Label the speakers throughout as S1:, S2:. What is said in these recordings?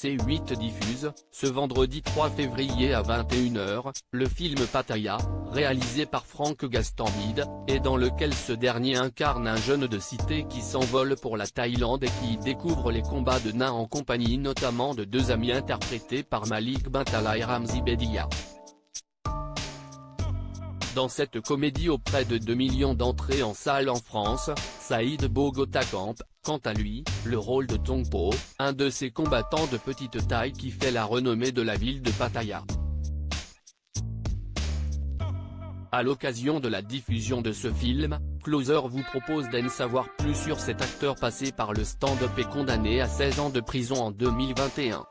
S1: C8 diffuse, ce vendredi 3 février à 21h, le film Pattaya, réalisé par Franck Gastambide, et dans lequel ce dernier incarne un jeune de cité qui s'envole pour la Thaïlande et qui y découvre les combats de nains en compagnie notamment de deux amis interprétés par Malik Bentala et Ramzy Bedia. Dans cette comédie aux près de 2 millions d'entrées en salle en France, Saïd Bogota campe, quant à lui, le rôle de Tongpo, un de ces combattants de petite taille qui fait la renommée de la ville de Pattaya. À l'occasion de la diffusion de ce film, Closer vous propose d'en savoir plus sur cet acteur passé par le stand-up et condamné à 16 ans de prison en 2021.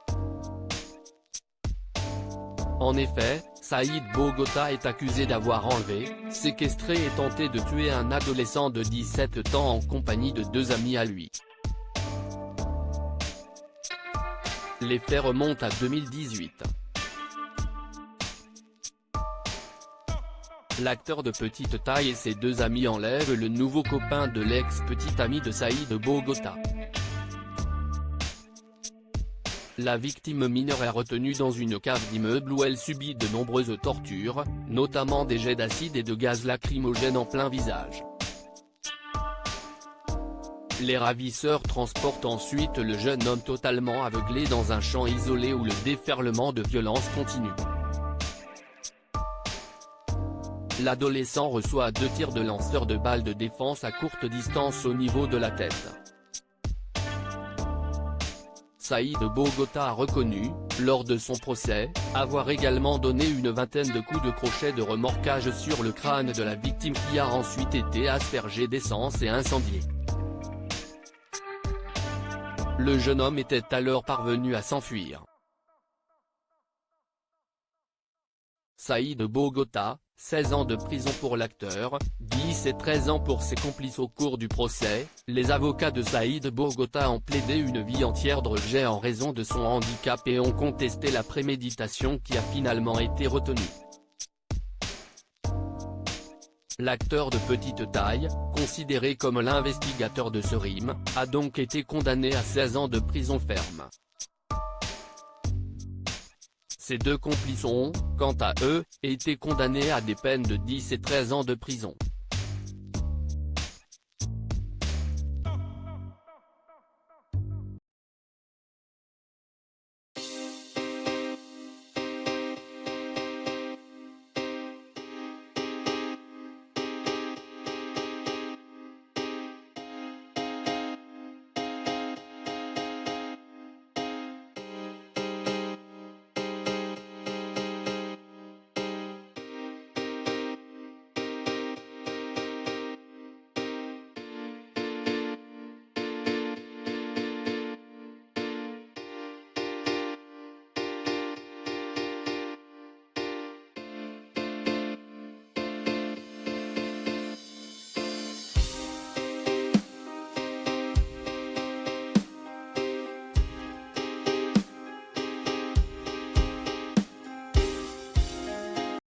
S1: En effet, Saïd Bogota est accusé d'avoir enlevé, séquestré et tenté de tuer un adolescent de 17 ans en compagnie de deux amis à lui. Les faits remontent à 2018. L'acteur de petite taille et ses deux amis enlèvent le nouveau copain de l'ex-petit ami de Saïd Bogota. La victime mineure est retenue dans une cave d'immeuble où elle subit de nombreuses tortures, notamment des jets d'acide et de gaz lacrymogène en plein visage. Les ravisseurs transportent ensuite le jeune homme totalement aveuglé dans un champ isolé où le déferlement de violence continue. L'adolescent reçoit 2 tirs de lanceur de balles de défense à courte distance au niveau de la tête. Saïd Bogota a reconnu, lors de son procès, avoir également donné une vingtaine de coups de crochet de remorquage sur le crâne de la victime qui a ensuite été aspergée d'essence et incendiée. Le jeune homme était alors parvenu à s'enfuir. Saïd Bogota, 16 ans de prison pour l'acteur, 10 et 13 ans pour ses complices au cours du procès. Les avocats de Saïd Bogota ont plaidé une vie entière de rejet en raison de son handicap et ont contesté la préméditation qui a finalement été retenue. L'acteur de petite taille, considéré comme l'investigateur de ce crime, a donc été condamné à 16 ans de prison ferme. Ces deux complices ont, quant à eux, été condamnés à des peines de 10 et 13 ans de prison.